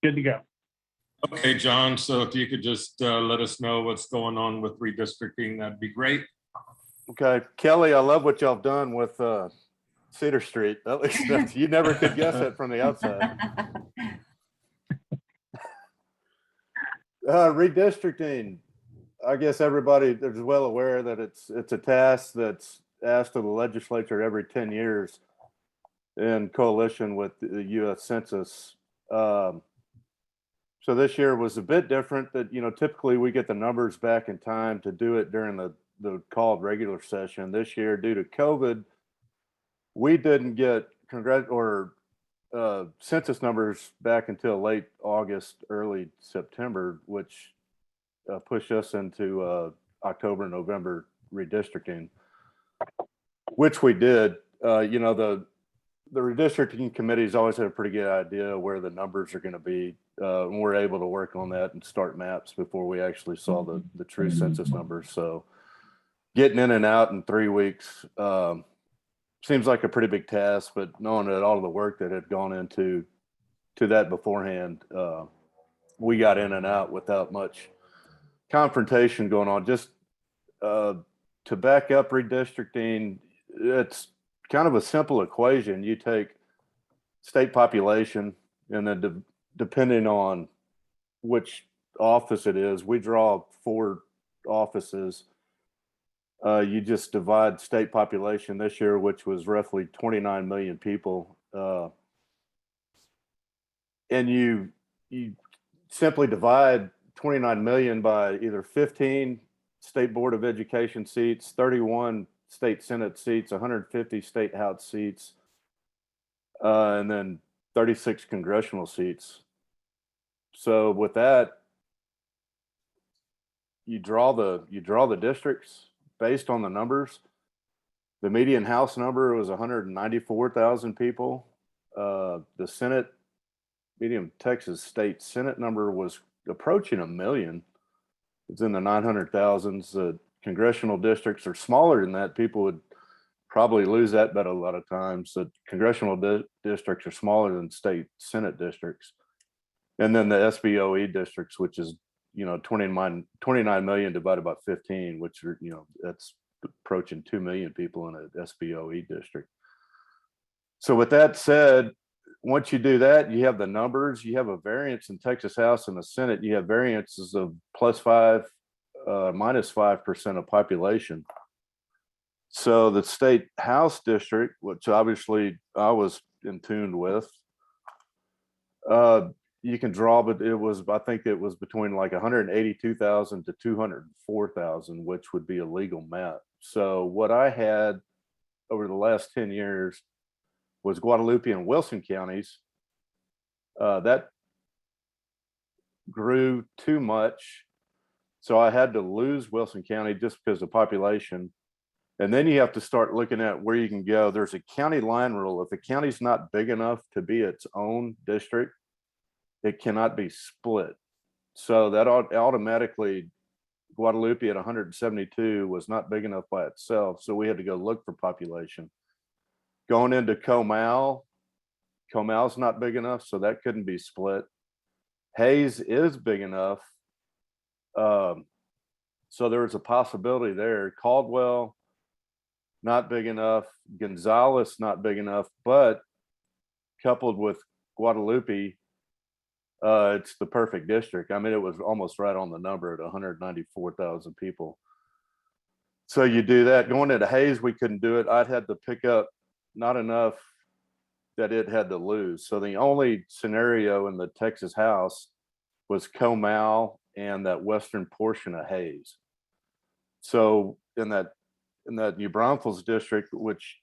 Good to go. Okay, John, so if you could just let us know what's going on with redistricting, that'd be great. Okay, Kelly, I love what y'all have done with Cedar Street. At least you never could guess it from the outside. Redistricting. I guess everybody is well aware that it's a task that's asked of the legislature every 10 years in coalition with the U.S. Census. So this year was a bit different. That typically we get the numbers back in time to do it during the called regular session. This year, due to COVID, we didn't get census numbers back until late August, early September, which pushed us into October, November redistricting, which we did. The redistricting committees always had a pretty good idea where the numbers are going to be. And we're able to work on that and start maps before we actually saw the true census numbers. So getting in and out in 3 weeks seems like a pretty big task, but knowing that all of the work that had gone into that beforehand, we got in and out without much confrontation going on. Just to back up redistricting, it's kind of a simple equation. You take state population, and then depending on which office it is, we draw 4 offices. You just divide state population this year, which was roughly 29 million people, and you simply divide 29 million by either 15 state board of education seats, 31 state senate seats, 150 state house seats, and then 36 congressional seats. So with that, you draw the districts based on the numbers. The median House number was 194,000 people. The Senate, median Texas state Senate number was approaching 1 million. It's in the 900,000s. The congressional districts are smaller than that. People would probably lose that bet a lot of times. The congressional districts are smaller than state Senate districts. And then the SBOE districts, which is 29 million divided by 15, which are that's approaching 2 million people in an SBOE district. So with that said, once you do that, you have the numbers. You have a variance in Texas House and the Senate. You have variances of +5, -5% of population. So the state House district, which obviously I was in tune with, you can draw, but I think it was between like 182,000 to 204,000, which would be a legal map. So what I had over the last 10 years was Guadalupe and Wilson counties. That grew too much. So I had to lose Wilson County just because of population. And then you have to start looking at where you can go. There's a county line rule. If the county's not big enough to be its own district, it cannot be split. So that automatically, Guadalupe at 172 was not big enough by itself. So we had to go look for population. Going into Kuempel's not big enough, so that couldn't be split. Hayes is big enough. So there was a possibility there. Caldwell, not big enough. Gonzales, not big enough, but coupled with Guadalupe, it's the perfect district. I mean, it was almost right on the number at 194,000 people. So you do that. Going into Hayes, we couldn't do it. I'd had to pick up not enough that it had to lose. So the only scenario in the Texas House was Kuempel and that western portion of Hayes. So in that New Braunfels district, which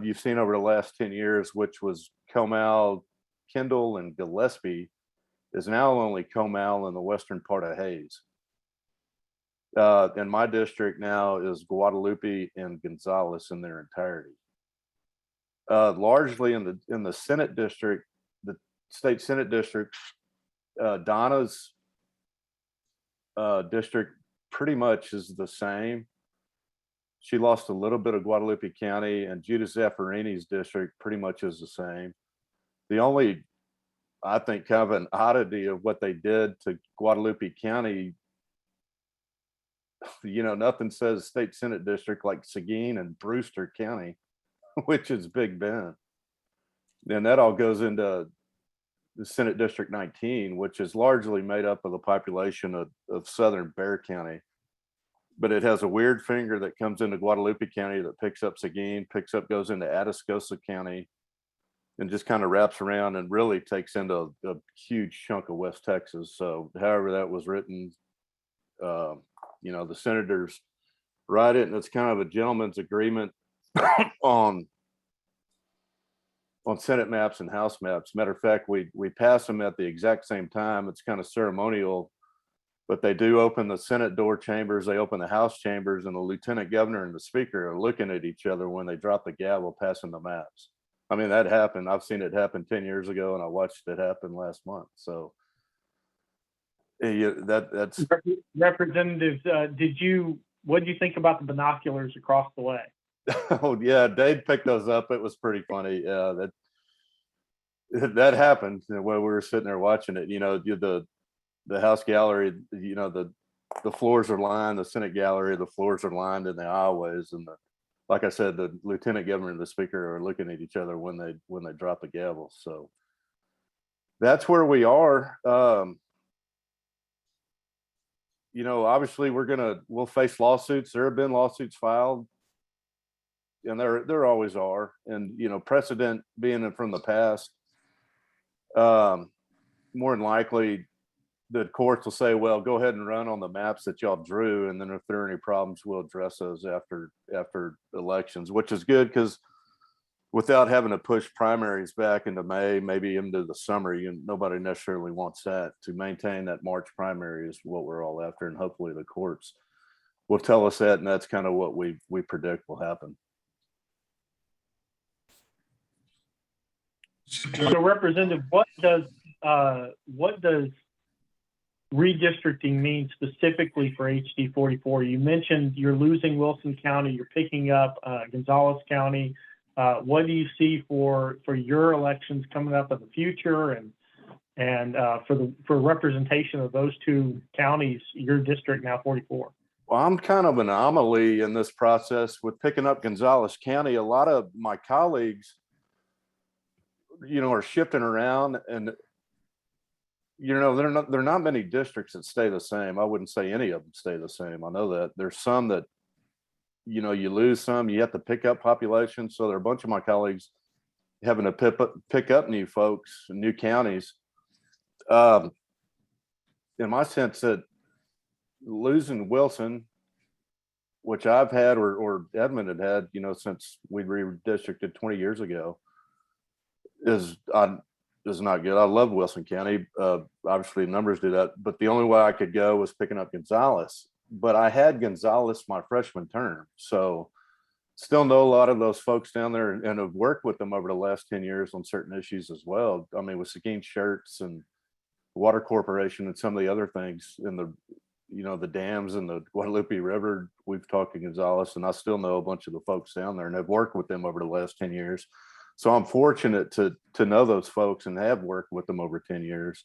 you've seen over the last 10 years, which was Kuempel, Kendall, and Gillespie, is now only Kuempel in the western part of Hayes. And my district now is Guadalupe and Gonzales in their entirety. Largely in the Senate district, the state Senate district, Donna's district pretty much is the same. She lost a little bit of Guadalupe County, and Judith Zaffarini's district pretty much is the same. The only I think, kind of an oddity of what they did to Guadalupe County. Nothing says state Senate district like Seguin and Brewster County, which is Big Bend. And that all goes into the Senate District 19, which is largely made up of the population of Southern Bexar County. But it has a weird finger that comes into Guadalupe County that picks up Seguin, goes into Atascosa County, and just kind of wraps around and really takes into a huge chunk of West Texas. So however that was written, the senators write it, and it's kind of a gentleman's agreement on Senate maps and House maps. Matter of fact, we pass them at the exact same time. It's kind of ceremonial, but they do open the Senate door chambers, they open the House chambers, and the lieutenant governor and the speaker are looking at each other when they drop the gavel passing the maps. I mean, that happened. I've seen it happen 10 years ago, and I watched it happen last month. So that's Representatives, what did you think about the binoculars across the way? Oh yeah, Dave picked those up. It was pretty funny. Yeah, that happened when we were sitting there watching it. The House gallery, the floors are lined, the Senate gallery, the floors are lined in the aisleways, and like I said, the lieutenant governor and the speaker are looking at each other when they drop the gavel. So that's where we are. Obviously we'll face lawsuits. There have been lawsuits filed, and there always are. And precedent being from the past, more than likely the courts will say, well, go ahead and run on the maps that y'all drew, and then if there are any problems, we'll address those after elections, which is good, because without having to push primaries back into May, maybe into the summer, nobody necessarily wants that. To maintain that March primary is what we're all after, and hopefully the courts will tell us that, and that's kind of what we predict will happen. So, Representative, what does redistricting mean specifically for HD44? You mentioned you're losing Wilson County, you're picking up Gonzales County. What do you see for your elections coming up in the future, and for representation of those two counties, your district now 44? Well, I'm kind of an anomaly in this process with picking up Gonzales County. A lot of my colleagues, are shifting around, and there are not many districts that stay the same. I wouldn't say any of them stay the same. I know that there's some that you lose some, you have to pick up population. So there are a bunch of my colleagues having to pick up new folks, new counties. In my sense, that losing Wilson, which I've had, or Edmund had, since we redistricted 20 years ago, is not good. I love Wilson County. Obviously numbers do that, but the only way I could go was picking up Gonzales. But I had Gonzales my freshman term, so still know a lot of those folks down there, and have worked with them over the last 10 years on certain issues as well. I mean, with Seguin Shirts and Water Corporation and some of the other things in the dams and the Guadalupe River, we've talked to Gonzales, and I still know a bunch of the folks down there and have worked with them over the last 10 years. So I'm fortunate to know those folks and have worked with them over 10 years.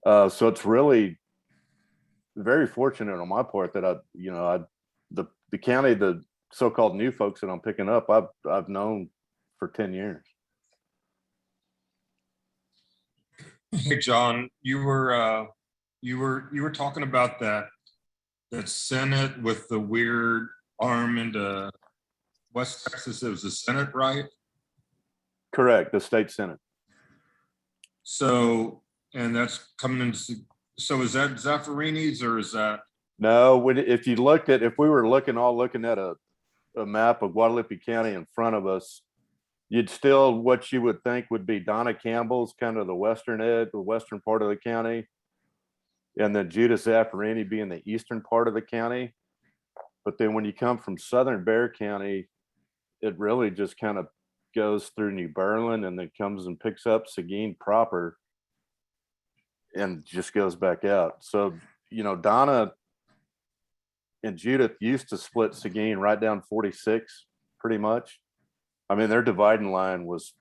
So it's really very fortunate on my part that the county, the so-called new folks that I'm picking up, I've known for 10 years. Hey, John, you were talking about that Senate with the weird arm into West Texas. It was the Senate, right? Correct, the state Senate. So, and that's coming into, so is that Zaffarini's, or is that? No, if we were looking at a map of Guadalupe County in front of us, you'd still, what you would think would be Donna Campbell's kind of the western edge, the western part of the county, and then Judah Zaffarini being the eastern part of the county. But then when you come from southern Bexar County, it really just kind of goes through New Berlin and then comes and picks up Seguin proper and just goes back out. So, Donna and Judith used to split Seguin right down 46 pretty much. I mean, their dividing line was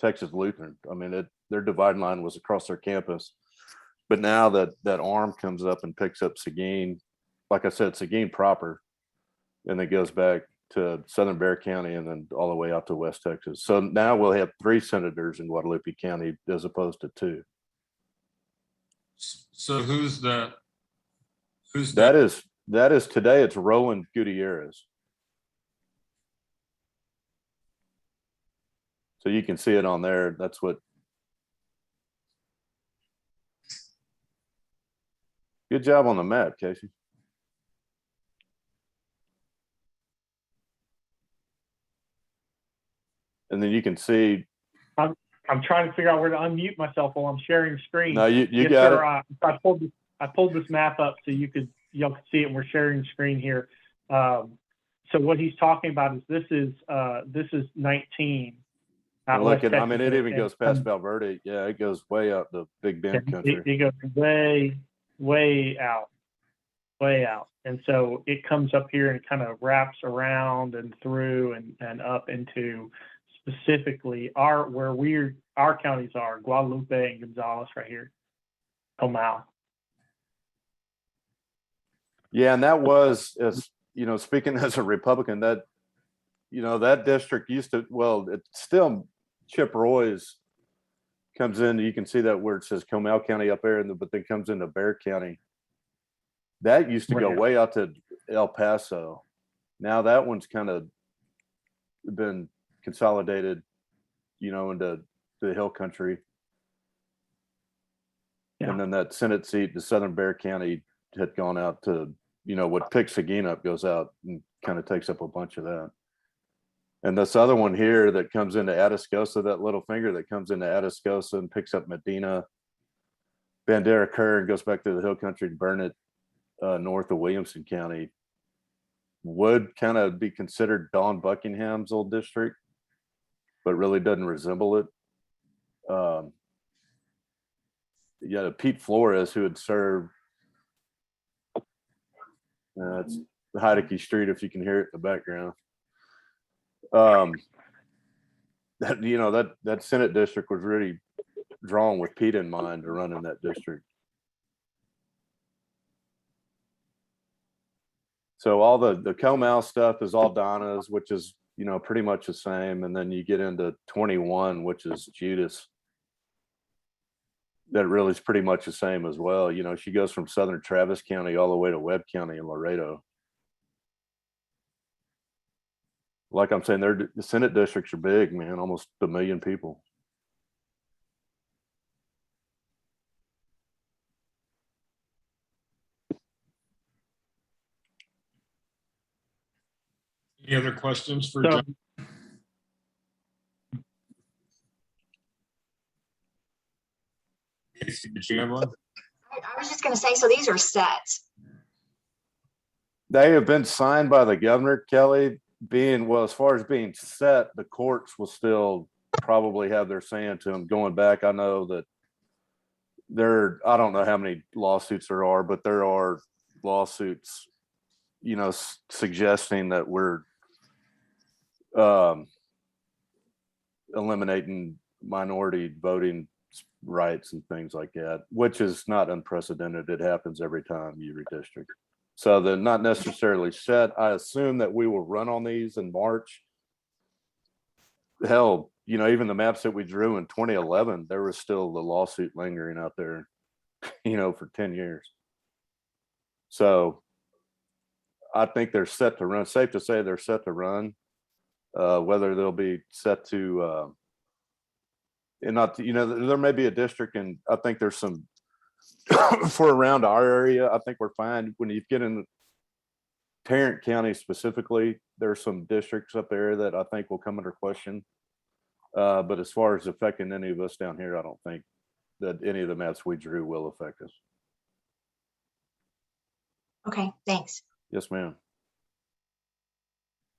Texas Lutheran. I mean, their dividing line was across their campus. But now that arm comes up and picks up Seguin, like I said, Seguin proper, and it goes back to Southern Bexar County and then all the way out to West Texas. So now we'll have 3 senators in Guadalupe County as opposed to 2. So who's that? That is today. It's Roland Gutierrez. So you can see it on there. That's what. Good job on the map, Casey. And then you can see. I'm trying to figure out where to unmute myself while I'm sharing screen. No, you Yes, got sir. it. I pulled this map up so y'all could see it. And we're sharing screen here. So what he's talking about is this is 19. And look at, I mean, it even and- goes past Valverde. Yeah, it goes way out the Big Bend country. It goes way out. And so it comes up here and kind of wraps around and through and up into specifically our counties are Guadalupe and Gonzales right here. Comal. Yeah, and that was, as you know, speaking as a Republican, that, you know, that district used to, well, it's still Chip Roy's comes in. You can see that where it says Comal County up there, but then comes into Bexar County. That used to go Right. way out to El Paso. Now that one's kind of been consolidated, you know, into the hill country. Yeah. And then that Senate seat, the Southern Bexar County, had gone out to, you know, what picks Seguin up goes out and kind of takes up a bunch of that. And this other one here that comes into Atascosa, that little finger that comes into Atascosa and picks up Medina, Bandera Kerr, and goes back to the hill country to Burnett, north of Williamson County, would kind of be considered Don Buckingham's old district, but really doesn't resemble it. Yeah, Pete Flores, who had served, it's Heidecke Street, if you can hear it in the background. That, you know, that Senate district was really drawn with Pete in mind to run in that district. So all the Comal stuff is all Donna's, which is, you know, pretty much the same. And then you get into 21, which is Judas. That really is pretty much the same as well. You know, she goes from Southern Travis County all the way to Webb County and Laredo. Like I'm saying, the Senate districts are big, man, almost 1 million people. Any other questions for So, John? Casey, did you have one? I was just going to say, so these are set. They have been signed by the governor, Kelly, well, as far as being set, the courts will still probably have their say into them. Going back, I know that I don't know how many lawsuits there are, but there are lawsuits, you know, suggesting that we're eliminating minority voting rights and things like that, which is not unprecedented. It happens every time you redistrict. So they're not necessarily set. I assume that we will run on these in March. Hell, you know, even the maps that we drew in 2011, there was still the lawsuit lingering out there, you know, for 10 years. So I think they're set to run. Safe to say they're set to run. Whether they'll be set to, and not, you know, there may be a district, and I think there's some for around our area. I think we're fine. When you get in Tarrant County specifically, there's some districts up there that I think will come under question. But as far as affecting any of us down here, I don't think that any of the maps we drew will affect us. Okay, thanks. Yes, ma'am.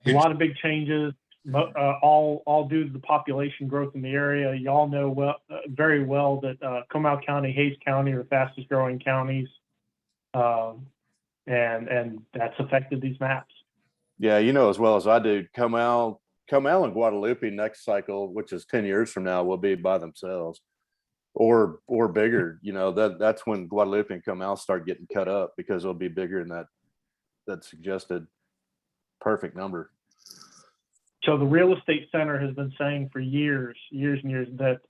a lot of big changes, all due to the population growth in the area. Y'all know very well that Comal County, Hays County are the fastest growing counties, and that's affected these maps. Yeah, you know as well as I do, Comal Kuempel and Guadalupe next cycle, which is 10 years from now, will be by themselves or bigger. You know, that's when Guadalupe and Kuempel start getting cut up because it'll be bigger than that suggested perfect number. So the real estate center has been saying for years and years that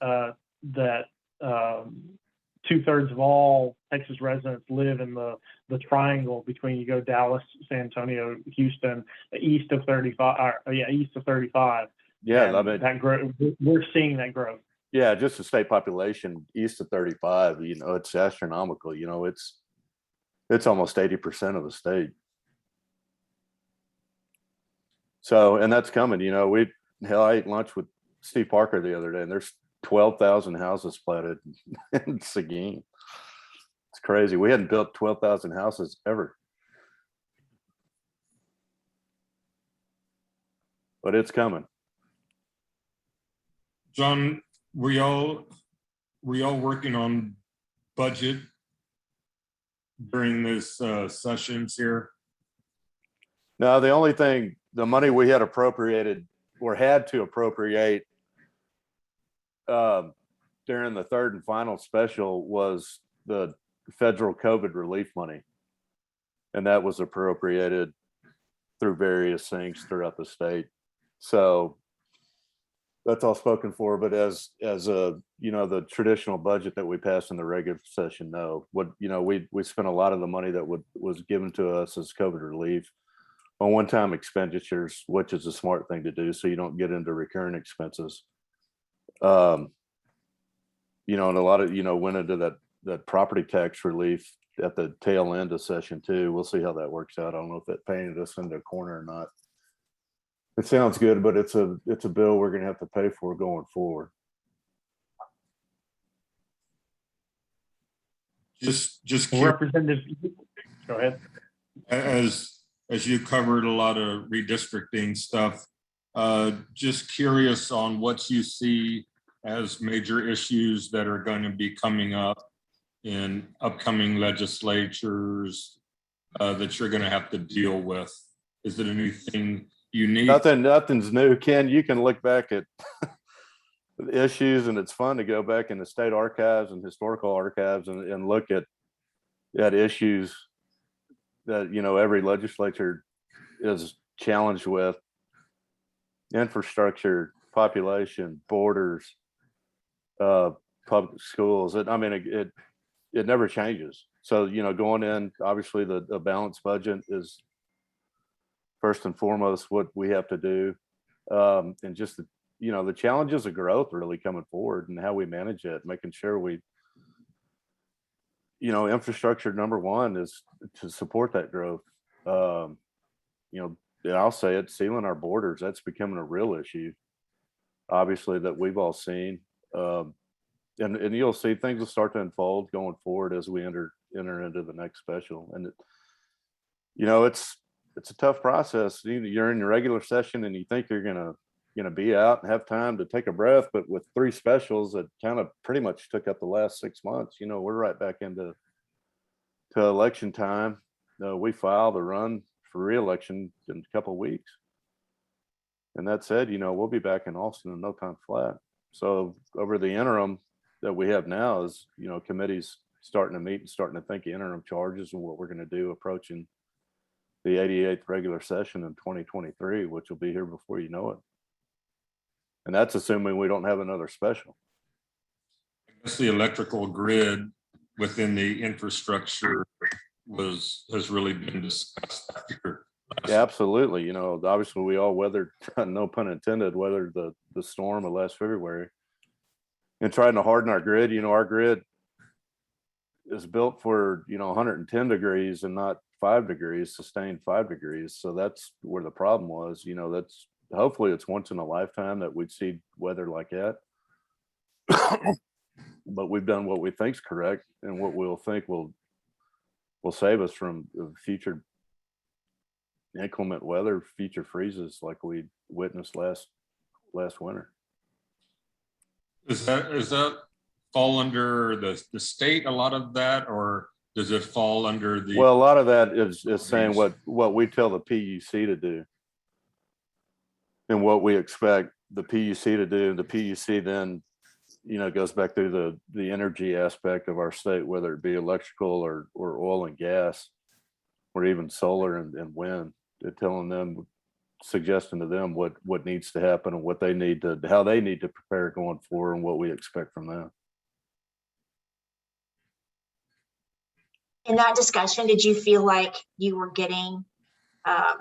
2/3 of all Texas residents live in the triangle between, you go Dallas, San Antonio, Houston, east of 35. East of 35. Yeah, And I mean, that growth, we're seeing that growth. yeah, just the state population east of 35, you know, it's astronomical. You know, it's almost 80% of the state. So, and that's coming. You know, I ate lunch with Steve Parker the other day, and there's 12,000 houses platted in Seguin. It's crazy. We hadn't built 12,000 houses ever. But it's coming. John, were y'all working on budget during this sessions here? No, the only thing, the money we had appropriated or had to appropriate during the third and final special was the federal COVID relief money. And that was appropriated through various things throughout the state. So that's all spoken for. But as a, you know, the traditional budget that we passed in the regular session, no, we spent a lot of the money that was given to us as COVID relief on one-time expenditures, which is a smart thing to do, so you don't get into recurring expenses. You know, and a lot of, you know, went into that property tax relief at the tail end of session 2. We'll see how that works out. I don't know if that painted us into a corner or not. It sounds good, but it's a bill we're going to have to pay for going forward. Just curious, Representative, go ahead. As you covered a lot of redistricting stuff, just curious on what you see as major issues that are going to be coming up in upcoming legislatures that you're going to have to deal with. Is it anything unique? Nothing's new, Ken. You can look back at the issues, and it's fun to go back in the state archives and historical archives and look at issues that, you know, every legislature is challenged with: infrastructure, population, borders, public schools. It never changes. So, you know, going in, obviously the balanced budget is first and foremost what we have to do. And just, you know, the challenges of growth really coming forward and how we manage it, making sure we, you know, infrastructure number one is to support that growth. You know, and I'll say it, sealing our borders, that's becoming a real issue, obviously, that we've all seen. And you'll see things will start to unfold going forward as we enter into the next special. And you know, it's a tough process. You're in your regular session and you think you're gonna be out and have time to take a breath, but with 3 specials that kind of pretty much took up the last 6 months, you know, we're right back into election time. We filed a run for re-election in a couple of weeks. And that said, you know, we'll be back in Austin in no time flat. So over the interim that we have now is, you know, committees starting to meet and starting to think interim charges and what we're going to do approaching the 88th regular session in 2023, which will be here before you know it. And that's assuming we don't have another special. I guess the electrical grid within the infrastructure has really been discussed after. Yeah, absolutely. You know, obviously we all weathered, no pun intended, weathered the storm of last February and trying to harden our grid. You know, our grid is built for, you know, 110 degrees and not 5 degrees, sustained 5 degrees. So that's where the problem was. You know, that's, hopefully it's once in a lifetime that we'd see weather like that. But we've done what we think is correct and what we'll think will save us from future inclement weather, future freezes like we witnessed last winter. Does that fall under the state, a lot of that, or does it fall under the? Well, a lot of that is saying what we tell the PUC to do. and what we expect the PUC to do. The PUC then, goes back through the energy aspect of our state, whether it be electrical or oil and gas, or even solar and wind. They're telling them, suggesting to them what needs to happen and how they need to prepare going forward and what we expect from them. In that discussion, did you feel like you were getting a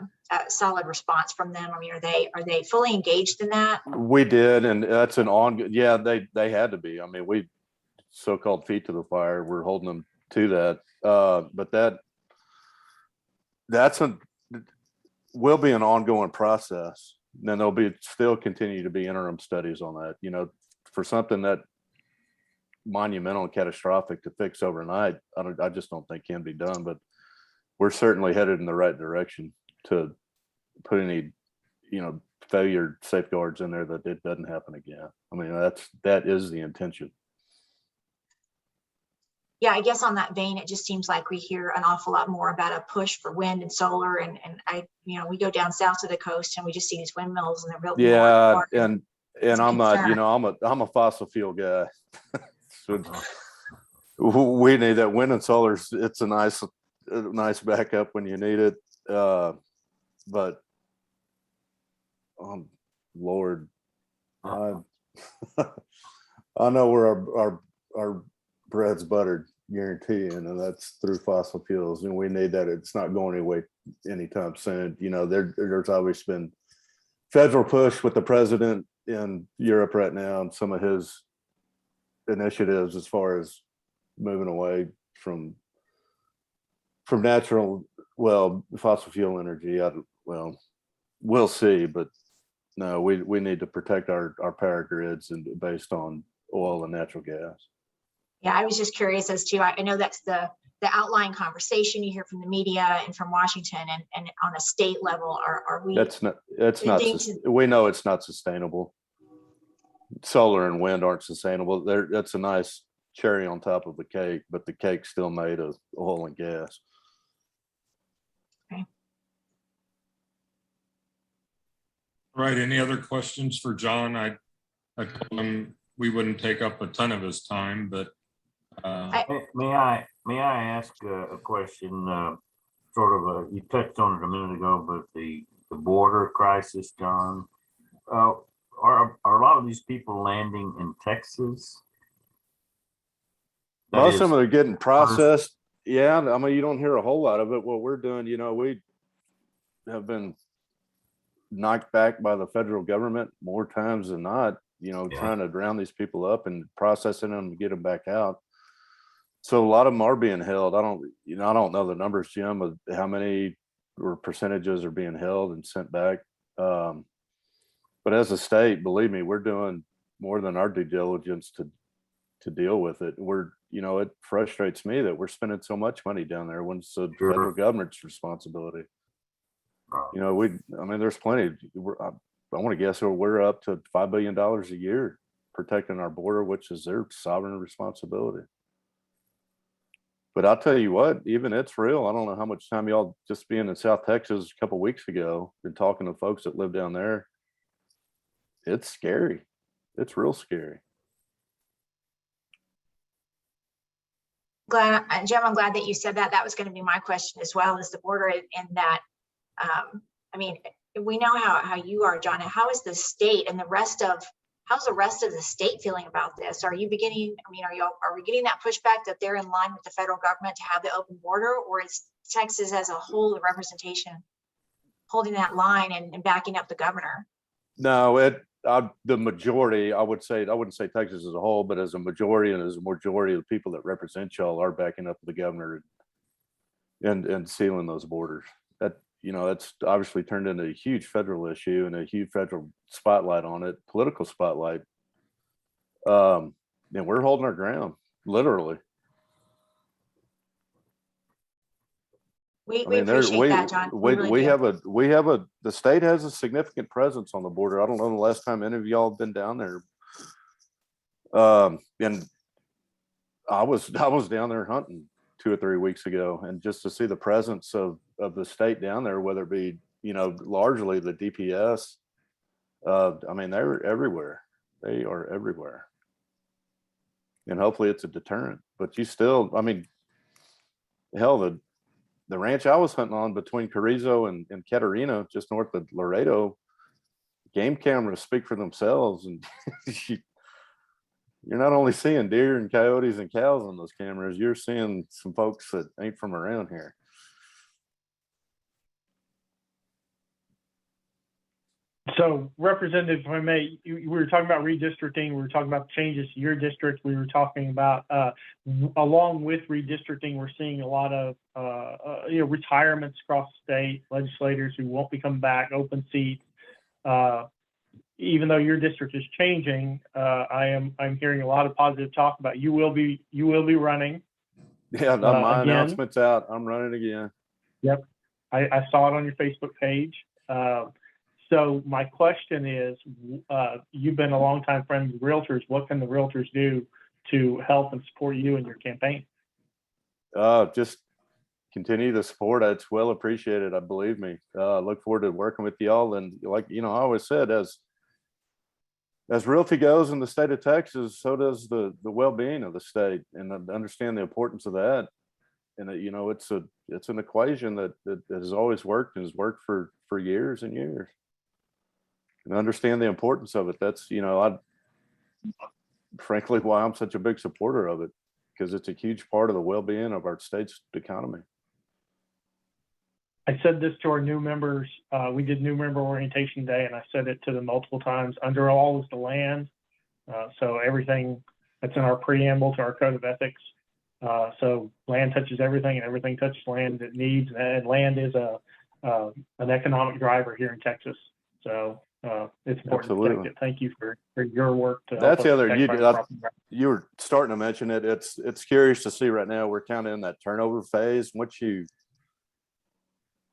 solid response from them? I mean, are they fully engaged in that? We did, and that's an ongoing. Yeah, they had to be. I mean, we so-called feet to the fire. We're holding them to that. But will be an ongoing process. Then there'll still continue to be interim studies on that. For something that monumental and catastrophic to fix overnight, I just don't think can be done. But we're certainly headed in the right direction to put any, failure safeguards in there that it doesn't happen again. I mean, that is the intention. Yeah, I guess on that vein, it just seems like we hear an awful lot more about a push for wind and solar, and we go down south to the coast and we just see these windmills and they're real. Yeah, and I'm not, I'm a fossil fuel guy. So we need that wind and solar. It's a nice backup when you need it. But Lord, I know where our bread's buttered, guaranteeing, and that's through fossil fuels, and we need that. It's not going away anytime soon. There's always been federal push with the president in Europe right now and some of his initiatives as far as moving away from natural, fossil fuel energy. We'll see, but no, we need to protect our power grids and based on oil and natural gas. Yeah, I was just curious as to, I know that's the outlying conversation you hear from the media and from Washington, and on a state level, are we? We know it's not sustainable. Solar and wind aren't sustainable. That's a nice cherry on top of the cake, but the cake's still made of oil and gas. Okay. Right. Any other questions for John? I told him we wouldn't take up a ton of his time, but may I ask a question? You touched on it a minute ago, but the border crisis, John. Are a lot of these people landing in Texas? Most of them are getting processed. Yeah, I mean, you don't hear a whole lot of it. What we're doing, we have been knocked back by the federal government more times than not, trying to round these people up and processing them and get them back out. So a lot of them are being held. I don't know the numbers, Jim, of how many or percentages are being held and sent back. But as a state, believe me, we're doing more than our due diligence to deal with it. It frustrates me that we're spending so much money down there when it's the federal government's responsibility. There's plenty. I want to guess we're up to $5 billion a year protecting our border, which is their sovereign responsibility. But I'll tell you what, even it's real. I don't know how much time y'all just being in South Texas a couple of weeks ago and talking to folks that live down there. It's scary. It's real scary. Jim, I'm glad that you said that. That was going to be my question as well, is the border, and that, we know how you are, John, and how is the state and how's the rest of the state feeling about this? Are we getting that pushback that they're in line with the federal government to have the open border, or is Texas as a whole, the representation holding that line and backing up the governor? No, the majority, I wouldn't say Texas as a whole, but as a majority of the people that represent y'all are backing up the governor and sealing those borders. That's obviously turned into a huge federal issue and a huge federal spotlight on it, political spotlight. And we're holding our ground, literally. We appreciate that, John. The state has a significant presence on the border. I don't know the last time any of y'all have been down there. And I was down there hunting 2 or 3 weeks ago, and just to see the presence of the state down there, whether it be, largely the DPS I mean, they're everywhere. They are everywhere. And hopefully it's a deterrent, but you still, I mean, hell, the ranch I was hunting on between Carrizo and Catarina, just north of Laredo, game cameras speak for themselves. And you're not only seeing deer and coyotes and cows on those cameras, you're seeing some folks that ain't from around here. So Representative, if I may, we were talking about redistricting, we were talking about changes to your district, we were talking about, along with redistricting, we're seeing a lot of, retirements across the state, legislators who won't be coming back, open seats. Even though your district is changing, I'm hearing a lot of positive talk about you will be running. Yeah, my again. announcement's out. I'm running again. Yep, I saw it on your Facebook page. So my question is, you've been a longtime friend with realtors. What can the realtors do to help and support you in your campaign? Just continue the support. It's well appreciated. I believe me. Look forward to working with y'all. And like, I always said, as realty goes in the state of Texas, so does the well-being of the state, and understand the importance of that. And it's an equation that has always worked and has worked for years and years. And understand the importance of it. That's, frankly, why I'm such a big supporter of it, because it's a huge part of the well-being of our state's economy. I said this to our new members. We did new member orientation day, and I said it to them multiple times. Under all is the land. So everything that's in our preamble to our code of ethics. So land touches everything, and everything touches land it needs. And land is an economic driver here in Texas. So it's important to protect it. Thank you for your work. That's the other, you were starting to mention it. It's curious to see right now, we're kind of in that turnover phase. Once you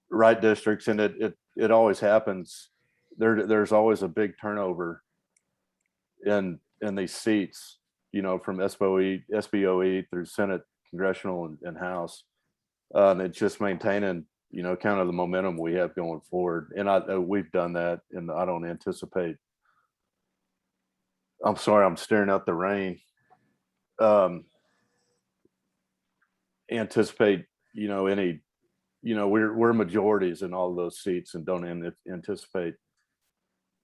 write districts, and it always happens, there's always a big turnover in these seats, from SBOE through Senate, Congressional, and House. And it's just maintaining kind of the momentum we have going forward. And we've done that, and I don't anticipate, I'm sorry, I'm staring out the rain. Anticipate, any, we're majorities in all of those seats, and don't anticipate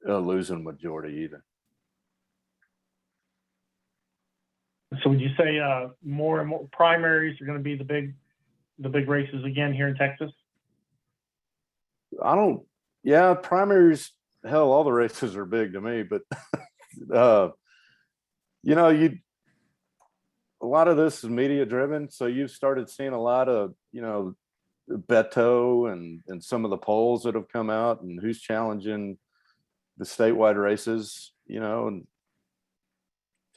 losing majority either. So would you say more and more primaries are going to be the big races again here in Texas? Primaries, hell, all the races are big to me, but a lot of this is media driven. So you've started seeing a lot of, Beto and some of the polls that have come out, and who's challenging the statewide races, and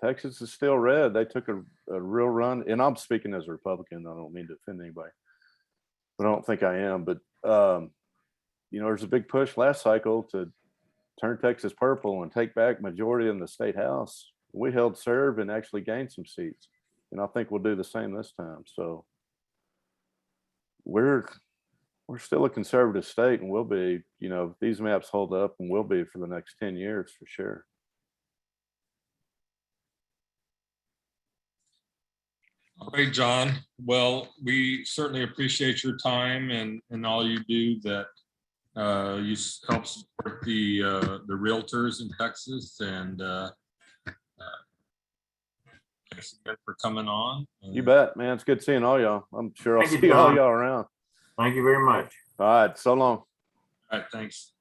Texas is still red. They took a real run, and I'm speaking as a Republican. I don't mean to offend anybody, but I don't think I am. But there's a big push last cycle to turn Texas purple and take back majority in the state house. We held serve and actually gained some seats, and I think we'll do the same this time. So we're still a conservative state, and we'll be, if these maps hold up, and will be for the next 10 years for sure. All right, John. Well, we certainly appreciate your time and all you do that you help support the realtors in Texas, and thanks again for coming on. You bet, man. It's good seeing all y'all. I'm sure I'll Thank you, see all John. y'all around. Thank you very much. All right, so long. All right, thanks.